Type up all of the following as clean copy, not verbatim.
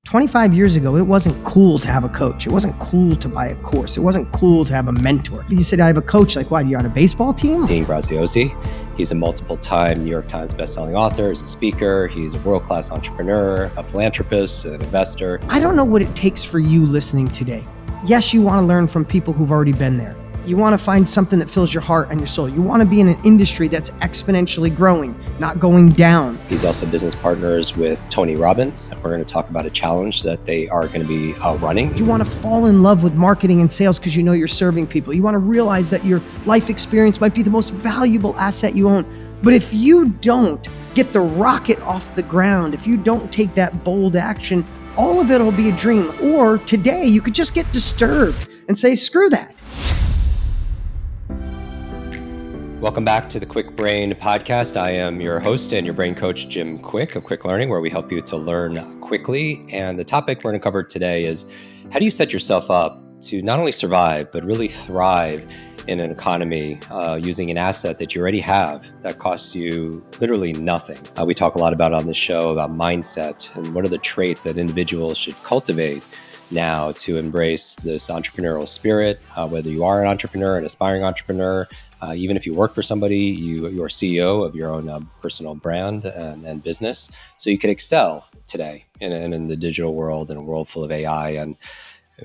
25 years ago, it wasn't cool to have a coach. It wasn't cool to buy a course. It wasn't cool to have a mentor. You said, I have a coach. Like, what, you're on a baseball team? Dean Graziosi. He's a multiple-time New York Times bestselling author. He's a speaker. He's a world-class entrepreneur, a philanthropist, an investor. I don't know what it takes for you listening today. Yes, you want to learn from people who've already been there. You want to find something that fills your heart and your soul. You want to be in an industry that's exponentially growing, not going down. He's also business partners with Tony Robbins. We're going to talk about a challenge that they are going to be running. You want to fall in love with marketing and sales because you know you're serving people. You want to realize that your life experience might be the most valuable asset you own. But if you don't get the rocket off the ground, if you don't take that bold action, all of it will be a dream. Or today, you could just get disturbed and say, screw that. Welcome back to the Kwik Brain podcast. I am your host and your brain coach, Jim Kwik of Kwik Learning, where we help you to learn quickly. And the topic we're going to cover today is how do you set yourself up to not only survive, but really thrive in an economy using an asset that you already have that costs you literally nothing. We talk a lot about on this show about mindset and what are the traits that individuals should cultivate now to embrace this entrepreneurial spirit, whether you are an entrepreneur, an aspiring entrepreneur, even if you work for somebody, you're CEO of your own personal brand and business. So you can excel today in the digital world, in a world full of AI. And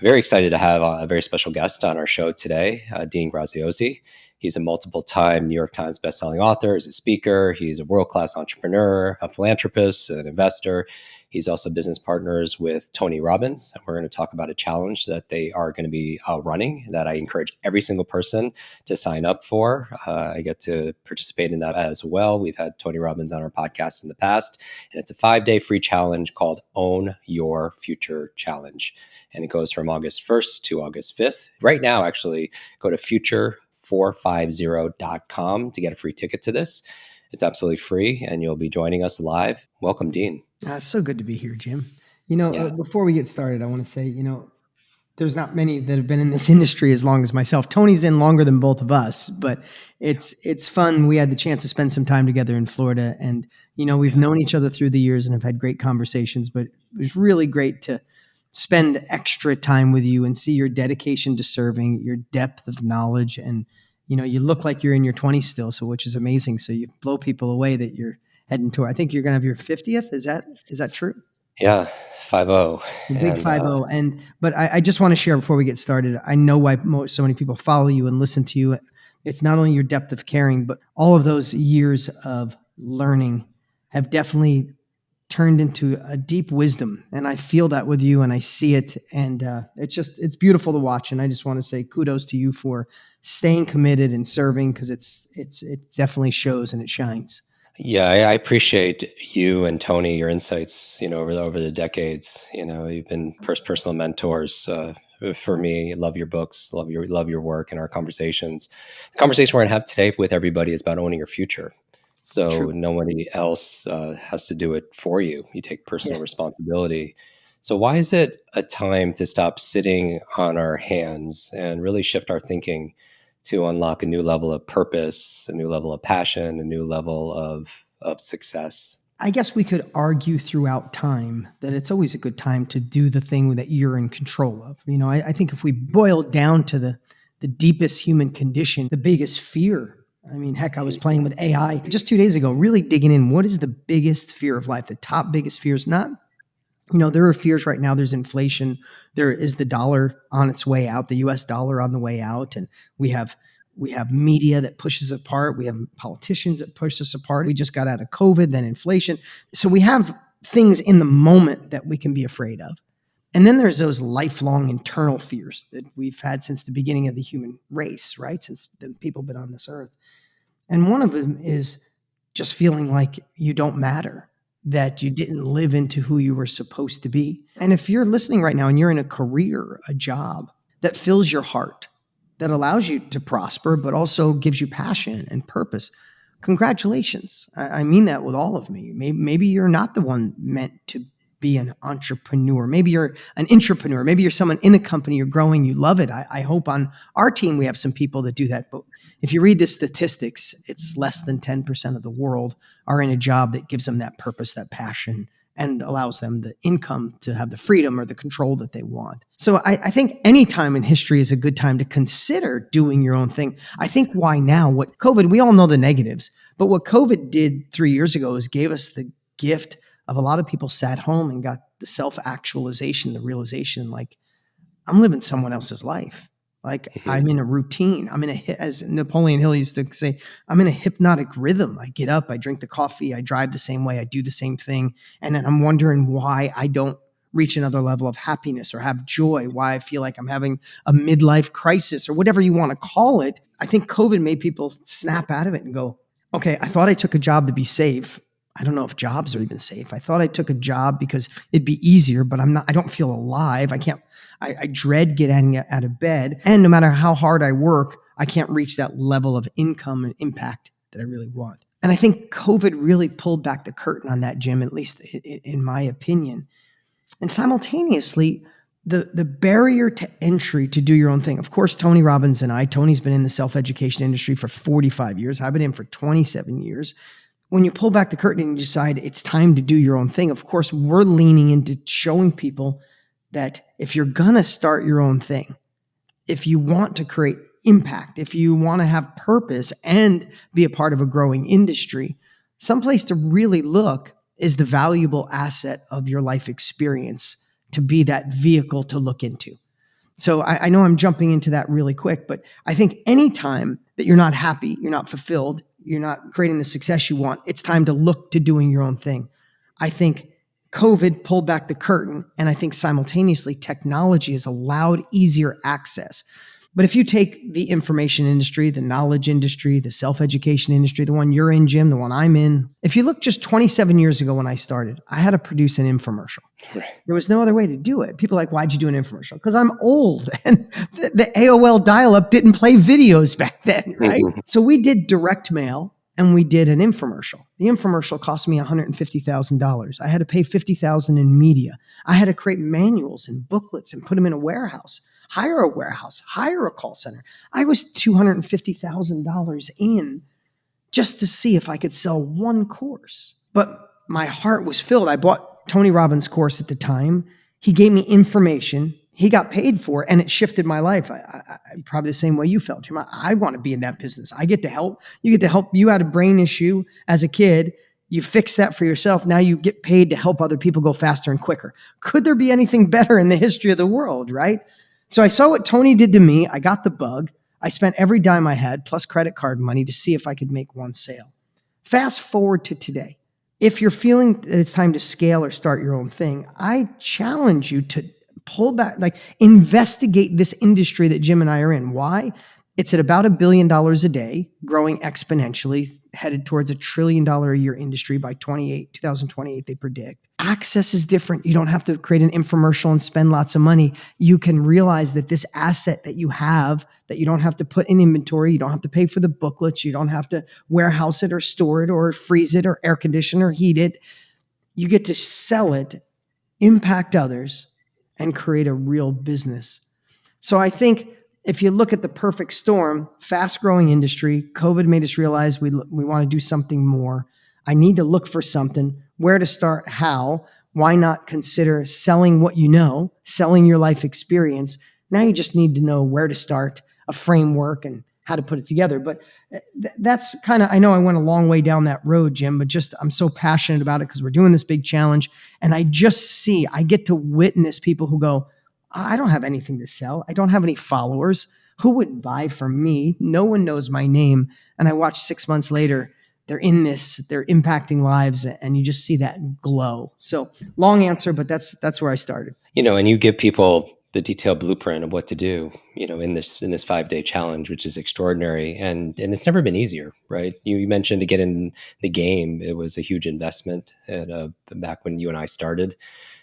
very excited to have a very special guest on our show today, Dean Graziosi. He's a multiple-time New York Times bestselling author. He's a speaker. He's a world-class entrepreneur, a philanthropist, an investor. He's also business partners with Tony Robbins. And we're going to talk about a challenge that they are going to be running that I encourage every single person to sign up for. I get to participate in that as well. We've had Tony Robbins on our podcast in the past, and it's a 5-day free challenge called Own Your Future Challenge. And it goes from August 1st to August 5th. Right now, actually, go to future450.com to get a free ticket to this. It's absolutely free, and you'll be joining us live. Welcome, Dean. It's so good to be here, Jim. Before we get started, I want to say, there's not many that have been in this industry as long as myself. Tony's in longer than both of us, but it's fun. We had the chance to spend some time together in Florida, and we've known each other through the years and have had great conversations. But it was really great to spend extra time with you and see your dedication to serving, your depth of knowledge, and you look like you're in your 20s still, so which is amazing. So you blow people away that you're heading to. I think you're going to have your 50th. Is that true? Yeah, 5-0. The big 5-0. But I just want to share before we get started. I know why so many people follow you and listen to you. It's not only your depth of caring, but all of those years of learning have definitely turned into a deep wisdom. And I feel that with you and I see it. And it's beautiful to watch. And I just want to say kudos to you for staying committed and serving, because it definitely shows and it shines. Yeah, I appreciate you and Tony, your insights, over the decades. You've been personal mentors for me. I love your books, love your work and our conversations. The conversation we're going to have today with everybody is about owning your future. So True. Nobody else has to do it for you. You take personal responsibility. So why is it a time to stop sitting on our hands and really shift our thinking to unlock a new level of purpose, a new level of passion, a new level of success? I guess we could argue throughout time that it's always a good time to do the thing that you're in control of. I think if we boil down to the deepest human condition, the biggest fear. I mean, heck, I was playing with AI just 2 days ago, really digging in. What is the biggest fear of life? The top biggest fears, not, there are fears right now. There's inflation. There is the dollar on its way out, the US dollar on the way out. And we have media that pushes us apart. We have politicians that push us apart. We just got out of COVID, then inflation. So we have things in the moment that we can be afraid of. And then there's those lifelong internal fears that we've had since the beginning of the human race, right? Since the people have been on this earth. And one of them is just feeling like you don't matter, that you didn't live into who you were supposed to be. And if you're listening right now and you're in a career, a job that fills your heart, that allows you to prosper, but also gives you passion and purpose, congratulations. I mean that with all of me. Maybe you're not the one meant to be an entrepreneur. Maybe you're an intrapreneur. Maybe you're someone in a company, you're growing, you love it. I hope on our team we have some people that do that. But if you read the statistics, it's less than 10% of the world are in a job that gives them that purpose, that passion, and allows them the income to have the freedom or the control that they want. So I think any time in history is a good time to consider doing your own thing. I think why now, what COVID, we all know the negatives, but what COVID did 3 years ago is gave us the gift of a lot of people sat home and got the self-actualization, the realization, like, I'm living someone else's life. Like, I'm in a routine. As Napoleon Hill used to say, I'm in a hypnotic rhythm. I get up, I drink the coffee, I drive the same way, I do the same thing. And then I'm wondering why I don't reach another level of happiness or have joy, why I feel like I'm having a midlife crisis or whatever you want to call it. I think COVID made people snap out of it and go, okay, I thought I took a job to be safe. I don't know if jobs are even safe. I thought I took a job because it'd be easier, but I don't feel alive. I dread getting out of bed. And no matter how hard I work, I can't reach that level of income and impact that I really want. And I think COVID really pulled back the curtain on that, Jim, at least in my opinion. And simultaneously, the barrier to entry to do your own thing. Of course, Tony Robbins Tony's been in the self-education industry for 45 years. I've been in for 27 years. When you pull back the curtain and you decide it's time to do your own thing, of course, we're leaning into showing people that if you're going to start your own thing, if you want to create impact, if you want to have purpose and be a part of a growing industry, someplace to really look is the valuable asset of your life experience to be that vehicle to look into. So I know I'm jumping into that really quick, but I think anytime that you're not happy, you're not fulfilled, you're not creating the success you want, it's time to look to doing your own thing. I think COVID pulled back the curtain, and I think simultaneously technology has allowed easier access. But if you take the information industry, the knowledge industry, the self-education industry, the one you're in, Jim, the one I'm in, if you look just 27 years ago when I started, I had to produce an infomercial. Right. There was no other way to do it. People are like, why'd you do an infomercial? Because I'm old and the AOL dial-up didn't play videos back then, right? So we did direct mail and we did an infomercial. The infomercial cost me $150,000. I had to pay $50,000 in media. I had to create manuals and booklets and put them in a warehouse, hire a warehouse, hire a call center. I was $250,000 in just to see if I could sell one course. But my heart was filled. I bought Tony Robbins' course at the time. He gave me information. He got paid for it, and it shifted my life. I probably the same way you felt, Jim. I want to be in that business. I get to help. You get to help. You had a brain issue as a kid. You fix that for yourself. Now you get paid to help other people go faster and quicker. Could there be anything better in the history of the world, right? So I saw what Tony did to me. I got the bug. I spent every dime I had, plus credit card money, to see if I could make one sale. Fast forward to today. If you're feeling that it's time to scale or start your own thing, I challenge you to pull back, like investigate this industry that Jim and I are in. Why? It's at about $1 billion a day, growing exponentially, headed towards $1 trillion a year industry by 2028, they predict. Access is different. You don't have to create an infomercial and spend lots of money. You can realize that this asset that you have, that you don't have to put in inventory, you don't have to pay for the booklets, you don't have to warehouse it or store it or freeze it or air condition or heat it. You get to sell it, impact others, and create a real business. So I think if you look at the perfect storm, fast-growing industry, COVID made us realize we want to do something more. I need to look for something. Where to start? How? Why not consider selling what you know, selling your life experience? Now you just need to know where to start, a framework, and how to put it together. But that's kind of, I know I went a long way down that road, Jim, but just I'm so passionate about it because we're doing this big challenge. And I get to witness people who go, I don't have anything to sell. I don't have any followers. Who would buy from me? No one knows my name. And I watch 6 months later, they're in this, they're impacting lives, and you just see that glow. So long answer, but that's where I started. And you give people the detailed blueprint of what to do, in this 5-day challenge, which is extraordinary. And it's never been easier, right? You mentioned to get in the game, it was a huge investment. And back when you and I started,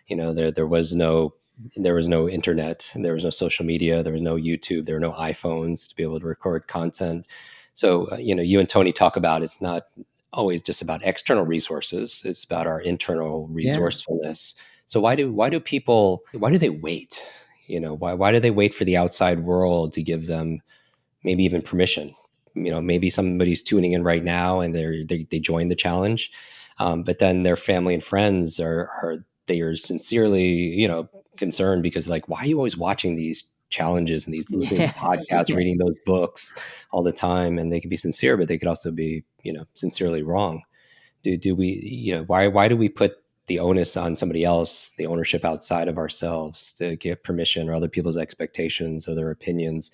there was no internet, there was no social media, there was no YouTube, there were no iPhones to be able to record content. So, you and Tony talk about it's not always just about external resources. It's about our internal resourcefulness. Yeah. So why do they wait? Why do they wait for the outside world to give them maybe even permission? Maybe somebody's tuning in right now and they join the challenge. But then their family and friends they are sincerely, concerned because like, why are you always watching these challenges and these listening to Yeah. podcasts, Yeah. reading those books all the time? And they can be sincere, but they could also be, sincerely wrong. Do we, why do we put the onus on somebody else, the ownership outside of ourselves to give permission or other people's expectations or their opinions,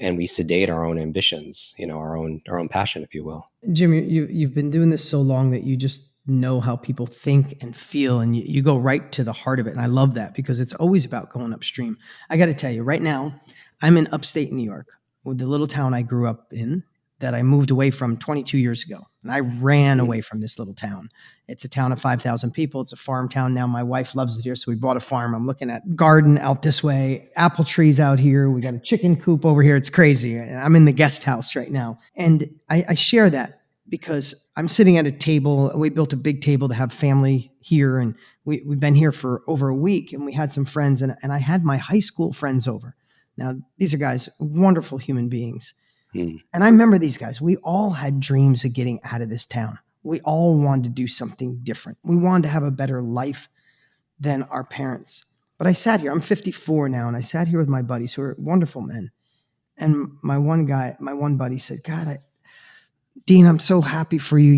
and we sedate our own ambitions, our own passion, if you will. Jim, you've been doing this so long that you just know how people think and feel, and you go right to the heart of it. And I love that because it's always about going upstream. I got to tell you, right now, I'm in upstate New York, with the little town I grew up in that I moved away from 22 years ago. And I ran away from this little town. It's a town of 5,000 people. It's a farm town now. My wife loves it here, so we bought a farm. I'm looking at garden out this way, apple trees out here. We got a chicken coop over here. It's crazy. I'm in the guest house right now. And I share that because I'm sitting at a table. We built a big table to have family here, and we've been here for over a week, and we had some friends, and I had my high school friends over. Now, these are guys, wonderful human beings. Hmm. And I remember these guys. We all had dreams of getting out of this town. We all wanted to do something different. We wanted to have a better life than our parents. But I sat here. I'm 54 now, and I sat here with my buddies who are wonderful men. And my one buddy said, God, Dean, I'm so happy for you.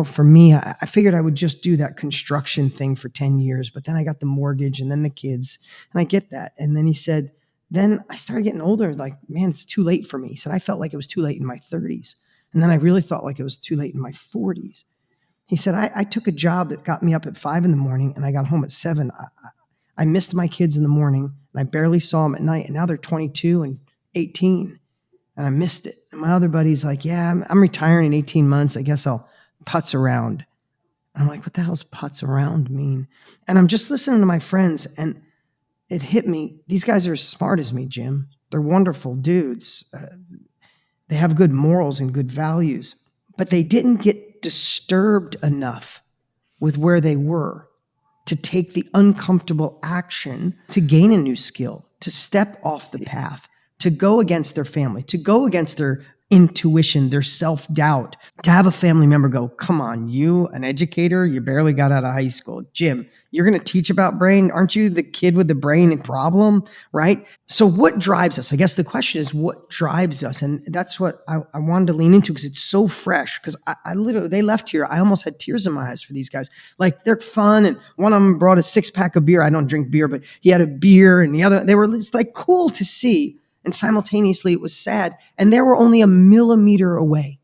For me, I figured I would just do that construction thing for 10 years, but then I got the mortgage and then the kids, and I get that. And then he said, then I started getting older, like, man, it's too late for me. He said, I felt like it was too late in my 30s. And then I really felt like it was too late in my 40s. He said, I took a job that got me up at 5 a.m. and I got home at 7. I missed my kids in the morning and I barely saw them at night. And now they're 22 and 18. And I missed it. And my other buddy's like, yeah, I'm retiring in 18 months. I guess I'll putz around. And I'm like, what the hell's putz around mean? And I'm just listening to my friends, and it hit me. These guys are as smart as me, Jim. They're wonderful dudes. They have good morals and good values, but they didn't get disturbed enough with where they were to take the uncomfortable action to gain a new skill, to step off the path, to go against their family, to go against their intuition, their self-doubt, to have a family member go, come on, you, an educator, you barely got out of high school. Jim, you're going to teach about brain? Aren't you the kid with the brain problem, right? So what drives us? I guess the question is, what drives us? And that's what I wanted to lean into because it's so fresh. Because I literally, they left here, I almost had tears in my eyes for these guys. Like, they're fun. And one of them brought a 6-pack of beer. I don't drink beer, but he had a beer. And the other, they were just like cool to see. And simultaneously, it was sad. And they were only a millimeter away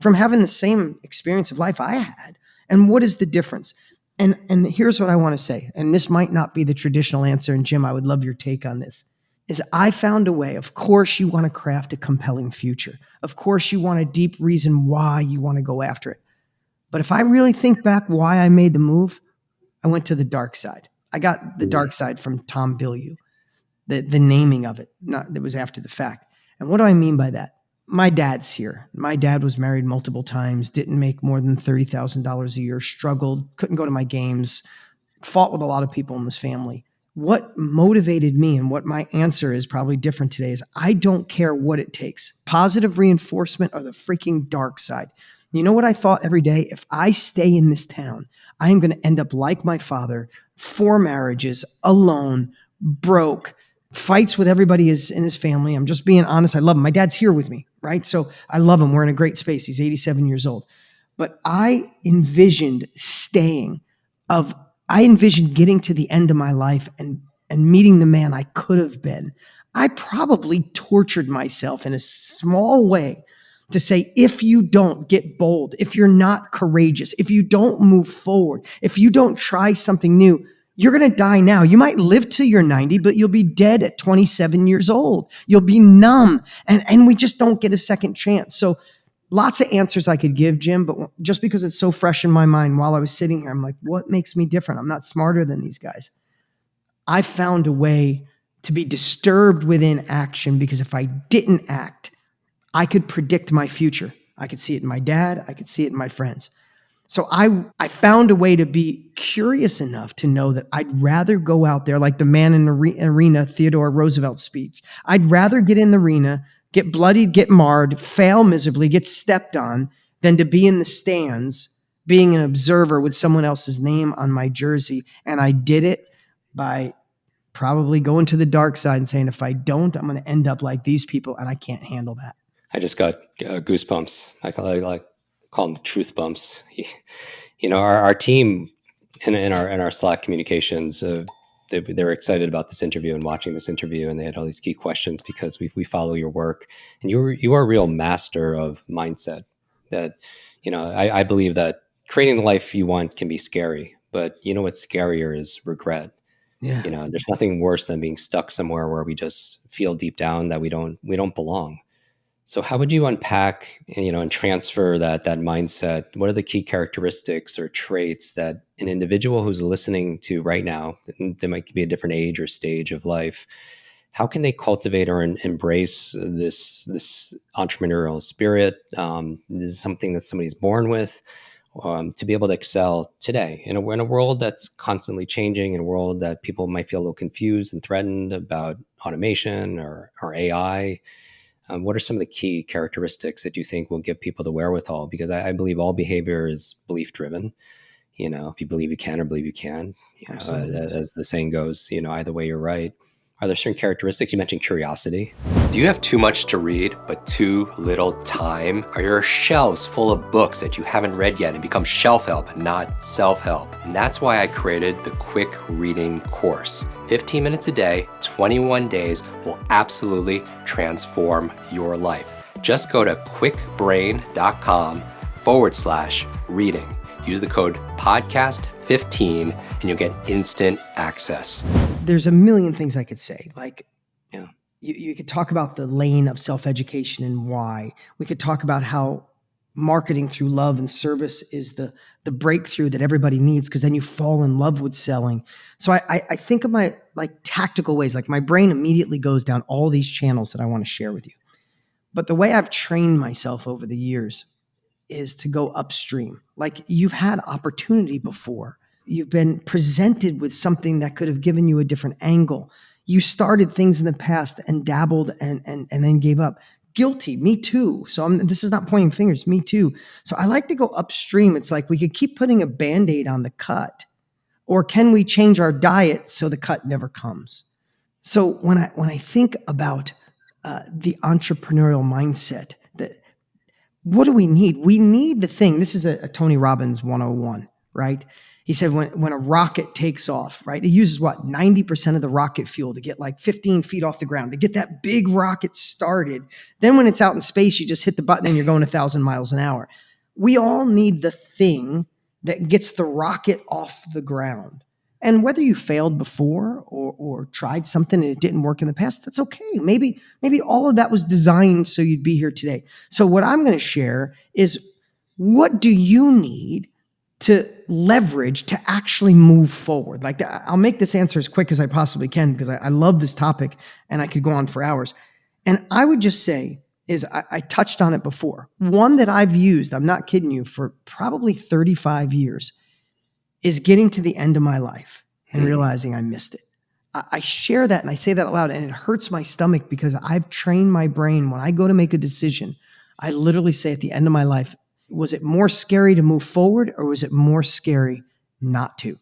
from having the same experience of life I had. And what is the difference? And here's what I want to say. And this might not be the traditional answer. And Jim, I would love your take on this. Is I found a way. Of course, you want to craft a compelling future. Of course, you want a deep reason why you want to go after it. But if I really think back why I made the move, I went to the dark side. I got the dark side from Tom Bilyeu. The naming of it, that was after the fact. And what do I mean by that? My dad's here. My dad was married multiple times, didn't make more than $30,000 a year, struggled, couldn't go to my games, fought with a lot of people in this family. What motivated me, and what my answer is probably different today, is I don't care what it takes. Positive reinforcement or the freaking dark side. You know what I thought every day? If I stay in this town, I am going to end up like my father, 4 marriages, alone, broke, fights with everybody in his family. I'm just being honest. I love him. My dad's here with me, right? So I love him. We're in a great space. He's 87 years old. But I envisioned getting to the end of my life and meeting the man I could have been. I probably tortured myself in a small way to say, if you don't get bold, if you're not courageous, if you don't move forward, if you don't try something new, you're going to die now. You might live till you're 90, but you'll be dead at 27 years old. You'll be numb. And we just don't get a second chance. So lots of answers I could give, Jim, but just because it's so fresh in my mind while I was sitting here, I'm like, what makes me different? I'm not smarter than these guys. I found a way to be disturbed within action, because if I didn't act, I could predict my future. I could see it in my dad. I could see it in my friends. So I found a way to be curious enough to know that I'd rather go out there like the man in the arena, Theodore Roosevelt speech. I'd rather get in the arena, get bloodied, get marred, fail miserably, get stepped on, than to be in the stands being an observer with someone else's name on my jersey. And I did it by probably going to the dark side and saying, if I don't, I'm going to end up like these people, and I can't handle that. I just got goosebumps. I call them truth bumps. Our team in our Slack communications, they were excited about this interview and watching this interview, and they had all these key questions because we follow your work, and you are a real master of mindset. That I believe that creating the life you want can be scary, but what's scarier is regret. Yeah. There's nothing worse than being stuck somewhere where we just feel deep down that we don't belong. So how would you unpack, and transfer that mindset? What are the key characteristics or traits that an individual who's listening to right now, and they might be a different age or stage of life, how can they cultivate or embrace this entrepreneurial spirit? This is something that somebody's born with, to be able to excel today in a world that's constantly changing, in a world that people might feel a little confused and threatened about automation or AI. What are some of the key characteristics that you think will give people the wherewithal? Because I believe all behavior is belief driven. If you believe you can or believe you can, as the saying goes, either way, you're right. Are there certain characteristics? You mentioned curiosity. Do you have too much to read, but too little time? Are your shelves full of books that you haven't read yet and become shelf help, not self-help? And that's why I created the Kwik Reading course. 15 minutes a day, 21 days will absolutely transform your life. Just go to kwikbrain.com/reading. Use the code podcast15 and you'll get instant access. There's a million things I could say. Like, Yeah. you could talk about the lane of self-education and why. We could talk about how marketing through love and service is the breakthrough that everybody needs, because then you fall in love with selling. So I think of my tactical ways. Like, my brain immediately goes down all these channels that I want to share with you. But the way I've trained myself over the years is to go upstream. Like, you've had opportunity before. You've been presented with something that could have given you a different angle. You started things in the past and dabbled and then gave up. Guilty, me too. So this is not pointing fingers, me too. So I like to go upstream. It's like we could keep putting a Band-Aid on the cut, or can we change our diet so the cut never comes? So when I think about the entrepreneurial mindset, what do we need? We need the thing. This is a Tony Robbins 101, right? He said when a rocket takes off, right, it uses 90% of the rocket fuel to get 15 feet off the ground, to get that big rocket started. Then when it's out in space, you just hit the button and you're going 1,000 miles an hour. We all need the thing that gets the rocket off the ground. And whether you failed before or tried something and it didn't work in the past, that's okay. Maybe all of that was designed so you'd be here today. So what I'm going to share is, what do you need to leverage to actually move forward? I'll make this answer as quick as I possibly can, because I love this topic and I could go on for hours. And I would just say is, I touched on it before. One that I've used, I'm not kidding you, for probably 35 years, is getting to the end of my life and realizing I missed it. I share that and I say that out loud, and it hurts my stomach, because I've trained my brain. When I go to make a decision, I literally say at the end of my life, was it more scary to move forward, or was it more scary not to?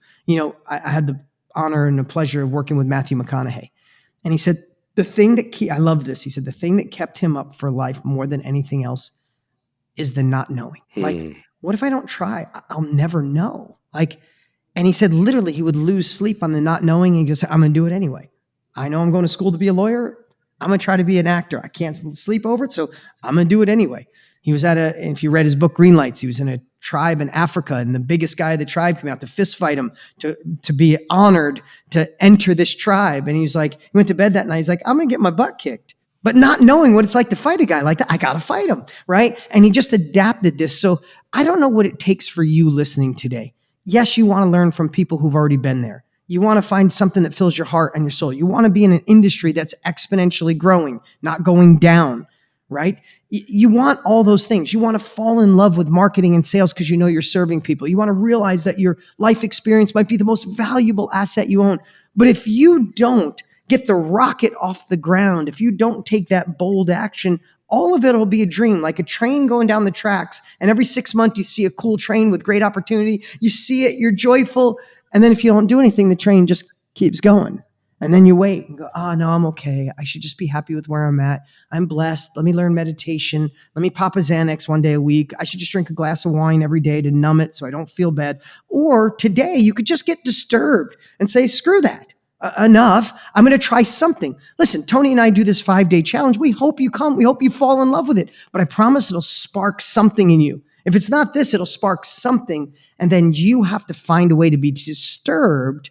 I had the honor and the pleasure of working with Matthew McConaughey. And he said, I love this. He said, the thing that kept him up for life more than anything else is the not knowing. What if I don't try? I'll never know. And he said, literally, he would lose sleep on the not knowing, and just say, I'm going to do it anyway. I know I'm going to school to be a lawyer. I'm going to try to be an actor. I can't sleep over it, so I'm going to do it anyway. He was if you read his book, Green Lights, he was in a tribe in Africa, and the biggest guy of the tribe came out to fist fight him to be honored to enter this tribe. And he went to bed that night. He's like, I'm going to get my butt kicked. But not knowing what it's like to fight a guy like that, I got to fight him, right? And he just adapted this. So I don't know what it takes for you listening today. Yes, you want to learn from people who've already been there. You want to find something that fills your heart and your soul. You want to be in an industry that's exponentially growing, not going down, right? You want all those things. You want to fall in love with marketing and sales because you know you're serving people. You want to realize that your life experience might be the most valuable asset you own. But if you don't get the rocket off the ground, if you don't take that bold action, All of it will be a dream, like a train going down the tracks. And every 6 months, you see a cool train with great opportunity. You see it, you're joyful. And then if you don't do anything, the train just keeps going. And then you wait and go, oh, no, I'm okay. I should just be happy with where I'm at. I'm blessed. Let me learn meditation. Let me pop a Xanax one day a week. I should just drink a glass of wine every day to numb it so I don't feel bad. Or today, you could just get disturbed and say, screw that. Enough. I'm going to try something. Listen, Tony and I do this 5-day challenge. We hope you come. We hope you fall in love with it. But I promise it'll spark something in you. If it's not this, it'll spark something. And then you have to find a way to be disturbed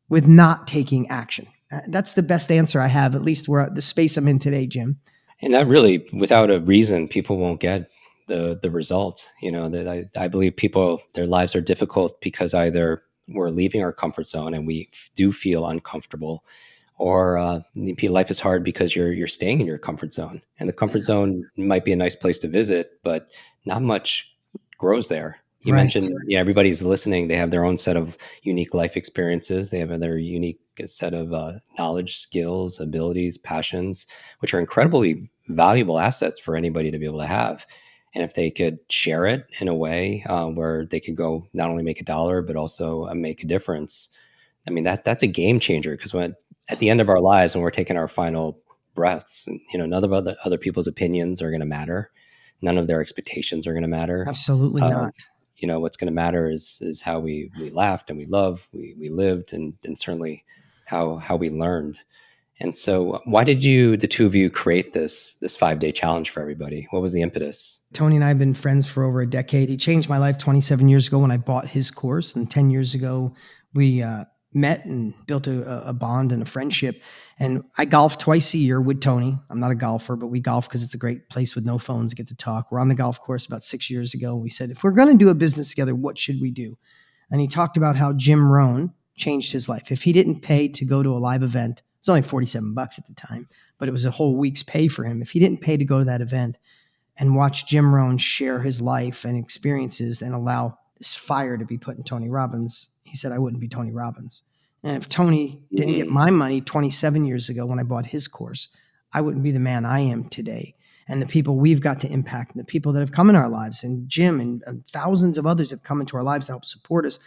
with not taking action. That's the best answer I have, at least where the space I'm in today, Jim. And that really, without a reason, people won't get the result. That I believe people, their lives are difficult because either we're leaving our comfort zone and we do feel uncomfortable, or life is hard because you're staying in your comfort zone. And the comfort zone might be a nice place to visit, but not much grows there. You mentioned, everybody's listening. They have their own set of unique life experiences. They have their unique set of knowledge, skills, abilities, passions, which are incredibly valuable assets for anybody to be able to have. And if they could share it in a way where they could go not only make $1, but also make a difference, I mean, that's a game changer. Because at the end of our lives, when we're taking our final breaths, none of other people's opinions are going to matter. None of their expectations are going to matter. Absolutely not. What's going to matter is how we laughed and we loved, we lived, and certainly how we learned. And so why did the two of you create this 5-day challenge for everybody? What was the impetus? Tony and I have been friends for over a decade. He changed my life 27 years ago when I bought his course. And 10 years ago, we met and built a bond and a friendship. And I golf twice a year with Tony. I'm not a golfer, but we golf because it's a great place with no phones to get to talk. We're on the golf course about 6 years ago. We said, if we're going to do a business together, what should we do? And he talked about how Jim Rohn changed his life. If he didn't pay to go to a live event, it was only $47 at the time, but it was a whole week's pay for him. If he didn't pay to go to that event and watch Jim Rohn share his life and experiences and allow this fire to be put in Tony Robbins, he said, I wouldn't be Tony Robbins. And if Tony didn't get my money 27 years ago when I bought his course, I wouldn't be the man I am today. And the people we've got to impact and the people that have come in our lives, and Jim and thousands of others have come into our lives to help support us.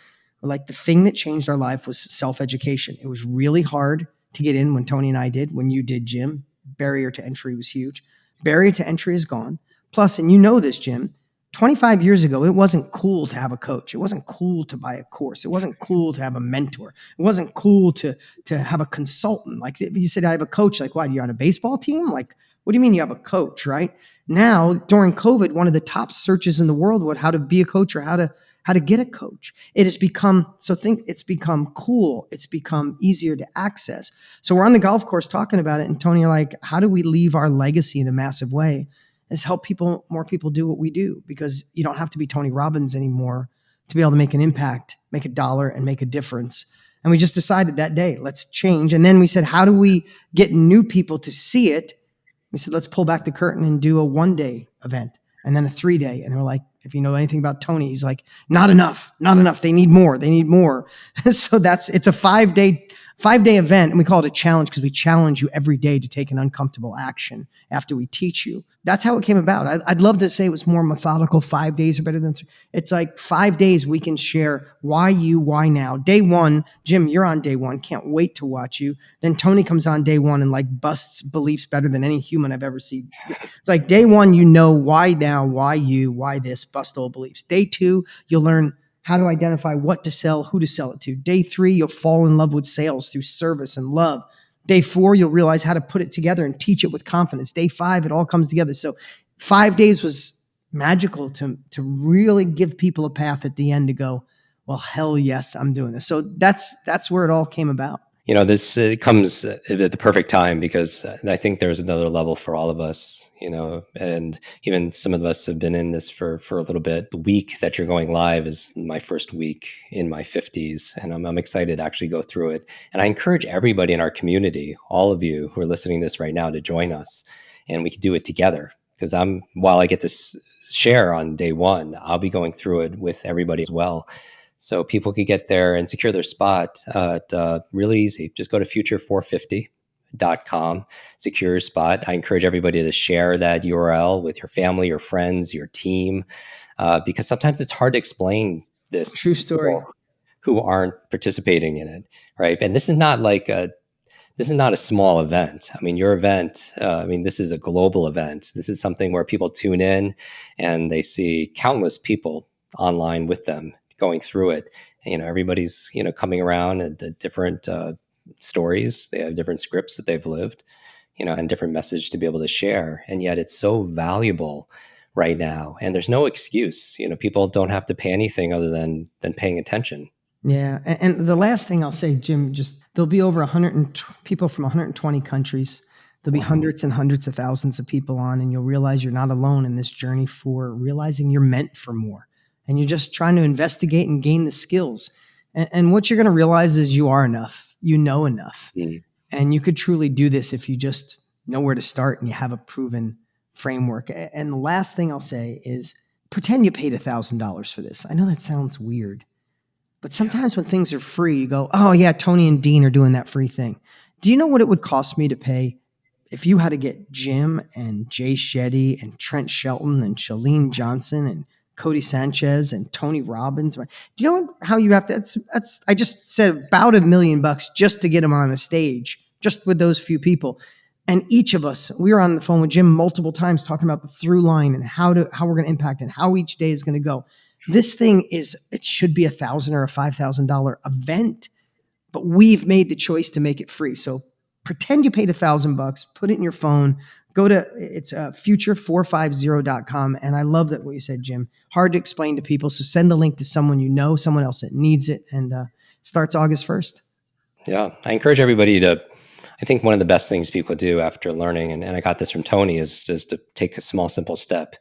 Like, the thing that changed our life was self-education. It was really hard to get in when Tony and I did, when you did, Jim. Barrier to entry was huge. Barrier to entry is gone. Plus, and you know this, Jim, 25 years ago, it wasn't cool to have a coach. It wasn't cool to buy a course. It wasn't cool to have a mentor. It wasn't cool to have a consultant. Like, you said, I have a coach. Like, what, you're on a baseball team? Like, what do you mean you have a coach, right? Now, during COVID, one of the top searches in the world was how to be a coach or how to get a coach. It has become, it's become cool. It's become easier to access. So we're on the golf course talking about it, and Tony are like, how do we leave our legacy in a massive way? Is help more people do what we do, because you don't have to be Tony Robbins anymore to be able to make an impact, make $1 and make a difference. And we just decided that day, let's change. And then we said, how do we get new people to see it? We said, let's pull back the curtain and do a 1-day event and then a 3-day. And they were like, if you know anything about Tony, he's like, not enough. They need more. So it's a 5-day event. And we call it a challenge because we challenge you every day to take an uncomfortable action after we teach you. That's how it came about. I'd love to say it was more methodical. 5 days are better than 3. It's like 5 days we can share why you, why now. Day 1, Jim, you're on day 1. Can't wait to watch you. Then Tony comes on day 1 and like busts beliefs better than any human I've ever seen. It's like day 1, you know why now, why you, why this, bust all beliefs. Day 2, you'll learn how to identify what to sell, who to sell it to. Day 3, you'll fall in love with sales through service and love. Day 4, you'll realize how to put it together and teach it with confidence. Day 5, it all comes together. So 5 days was magical to really give people a path at the end to go, well, hell yes, I'm doing this. So that's where it all came about. This comes at the perfect time, because I think there's another level for all of us, and even some of us have been in this for a little bit. The week that you're going live is my first week in my 50s, and I'm excited to actually go through it. And I encourage everybody in our community, all of you who are listening to this right now, to join us, and we can do it together. Because while I get to share on day 1, I'll be going through it with everybody as well. So people could get there and secure their spot really easy. Just go to future450 kwik.com, secure spot. I encourage everybody to share that URL with your family, your friends, your team, because sometimes it's hard to explain this True to story. people who aren't participating in it, right? And this is not a small event. I mean, your event, this is a global event. This is something where people tune in and they see countless people online with them going through it. Everybody's, coming around at the different stories. They have different scripts that they've lived, and different message to be able to share. And yet it's so valuable right now. And there's no excuse. People don't have to pay anything other than paying attention. Yeah. And the last thing I'll say, Jim, just there'll be over 100 people from 120 countries. There'll be Wow. hundreds and hundreds of thousands of people on, and you'll realize you're not alone in this journey for realizing you're meant for more. And you're just trying to investigate and gain the skills. And what you're going to realize is you are enough. You know enough. Mm. And you could truly do this if you just know where to start and you have a proven framework. And the last thing I'll say is pretend you paid $1,000 for this. I know that sounds weird, but sometimes when things are free, you go, oh, yeah, Tony and Dean are doing that free thing. Do you know what it would cost me to pay if you had to get Jim and Jay Shetty and Trent Shelton and Shalene Johnson and Cody Sanchez and Tony Robbins? Do you know how you have to? I just said about $1 million just to get them on a stage, just with those few people. And each of us, we were on the phone with Jim multiple times talking about the through line and how we're going to impact and how each day is going to go. This thing it should be $1,000 or a $5,000 event, but we've made the choice to make it free. So pretend you paid $1,000, put it in your phone, it's future450.com. And I love that what you said, Jim, hard to explain to people. So send the link to someone, someone else that needs it. And starts August 1st. Yeah. I encourage everybody I think one of the best things people do after learning, and I got this from Tony, is just to take a small, simple step.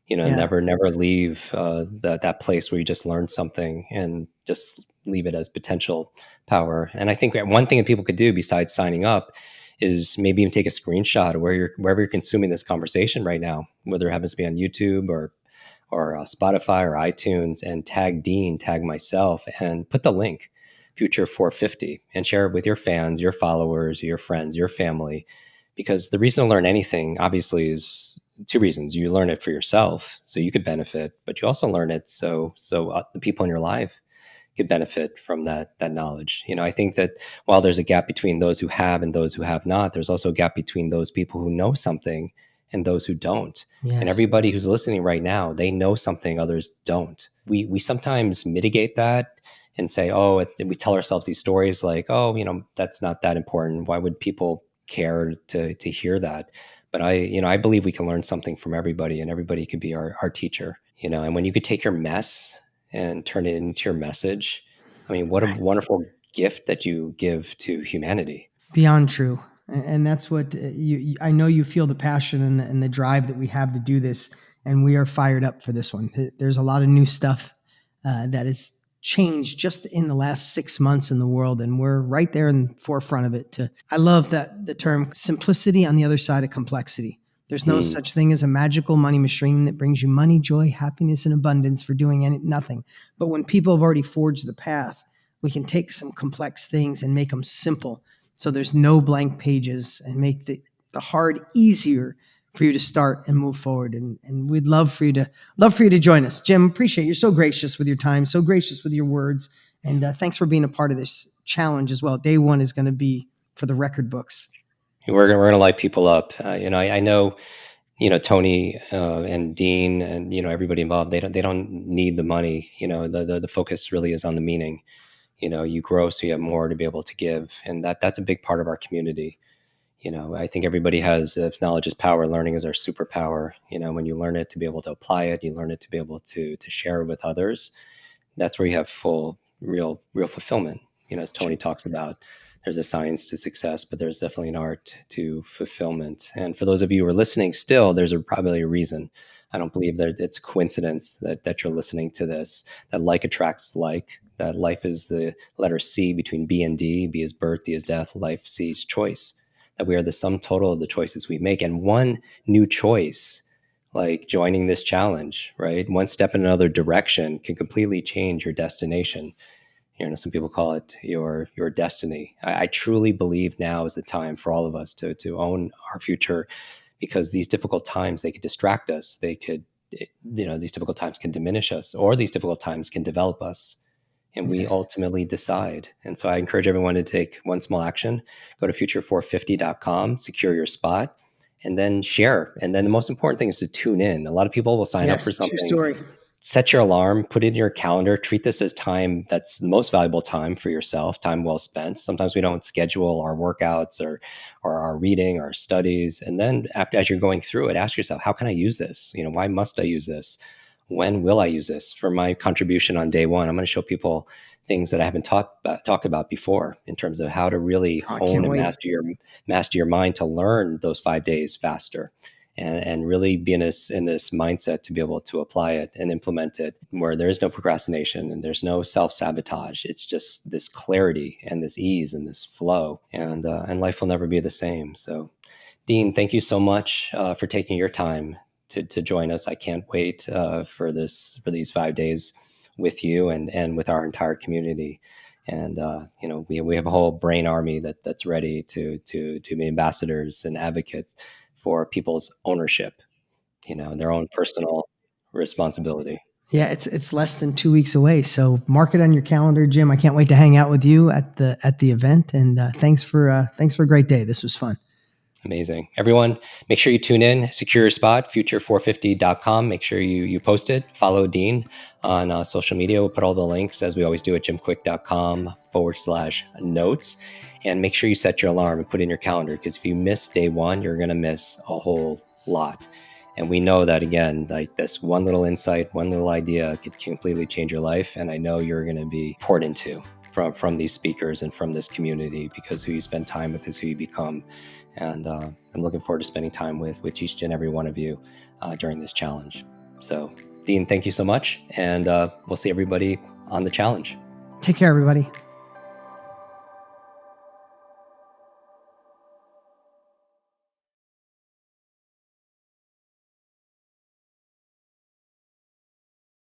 Yeah. Never leave that place where you just learned something and just leave it as potential power. And I think one thing that people could do besides signing up is maybe even take a screenshot of wherever you're consuming this conversation right now, whether it happens to be on YouTube or Spotify or iTunes, and tag Dean, tag myself, and put the link Future 450 and share it with your fans, your followers, your friends, your family. Because the reason to learn anything, obviously, is two reasons. You learn it for yourself, so you could benefit, but you also learn it so the people in your life could benefit from that knowledge. I think that while there's a gap between those who have and those who have not, there's also a gap between those people who know something and those who don't. Yes. And everybody who's listening right now, they know something others don't. We sometimes mitigate that and say, we tell ourselves these stories like, that's not that important. Why would people care to hear that? But I believe we can learn something from everybody, and everybody could be our teacher, and when you could take your mess and turn it into your message, what a wonderful gift that you give to humanity. Beyond true. And that's what I know you feel the passion and the drive that we have to do this. And we are fired up for this one. There's a lot of new stuff that has changed just in the last 6 months in the world. And we're right there in the forefront of it. I love that the term simplicity on the other side of complexity. There's no such thing as a magical money machine that brings you money, joy, happiness, and abundance for doing nothing. But when people have already forged the path, we can take some complex things and make them simple. So there's no blank pages, and make the hard easier for you to start and move forward. And we'd love for you to join us. Jim, appreciate you're so gracious with your time, so gracious with your words. And thanks for being a part of this challenge as well. Day one is going to be for the record books. We're going to light people up. I know, Tony and Dean and, everybody involved, they don't need the money. The focus really is on the meaning. You grow so you have more to be able to give. And that's a big part of our community. I think everybody has, if knowledge is power, learning is our superpower. When you learn it to be able to apply it, you learn it to be able to share it with others. That's where you have real fulfillment. As Tony talks about, there's a science to success, but there's definitely an art to fulfillment. And for those of you who are listening still, there's probably a reason. I don't believe that it's a coincidence that you're listening to this, that like attracts like, that life is the letter C between B and D. B is birth, D is death, life, C is choice. That we are the sum total of the choices we make. And one new choice, like joining this challenge, right? One step in another direction can completely change your destination. Some people call it your destiny. I truly believe now is the time for all of us to own our future, because these difficult times, they could distract us. They could, these difficult times can diminish us, or these difficult times can develop us. And we Yes. ultimately decide. And so I encourage everyone to take one small action. Go to future450.com, secure your spot, and then share. And then the most important thing is to tune in. A lot of people will sign up for Yes. True something. story. Set your alarm, put it in your calendar, treat this as time that's the most valuable time for yourself, time well spent. Sometimes we don't schedule our workouts or our reading, our studies. And then as you're going through it, ask yourself, how can I use this? Why must I use this? When will I use this? For my contribution on day one, I'm going to show people things that I haven't talked about before, in terms of how to really Oh, I hone can't and wait. master your mind to learn those 5 days faster, and really be in this mindset to be able to apply it and implement it, where there is no procrastination and there's no self-sabotage. It's just this clarity and this ease and this flow, and life will never be the same. So, Dean, thank you so much for taking your time to join us. I can't wait for these 5 days with you and with our entire community. And we have a whole brain army that's ready to be ambassadors and advocate for people's ownership, their own personal responsibility. Yeah, it's less than 2 weeks away, so mark it on your calendar, Jim. I can't wait to hang out with you at the event. And thanks for a great day. This was fun. Amazing. Everyone, make sure you tune in, secure your spot, future450.com. Make sure you post it. Follow Dean on social media. We'll put all the links, as we always do, at jimkwik.com/notes. And make sure you set your alarm and put it in your calendar, because if you miss day one, you're going to miss a whole lot. And we know that, again, like this one little insight, one little idea could completely change your life. And I know you're going to be poured into from these speakers and from this community, because who you spend time with is who you become. And I'm looking forward to spending time with each and every one of you during this challenge. So, Dean, thank you so much. And we'll see everybody on the challenge. Take care, everybody.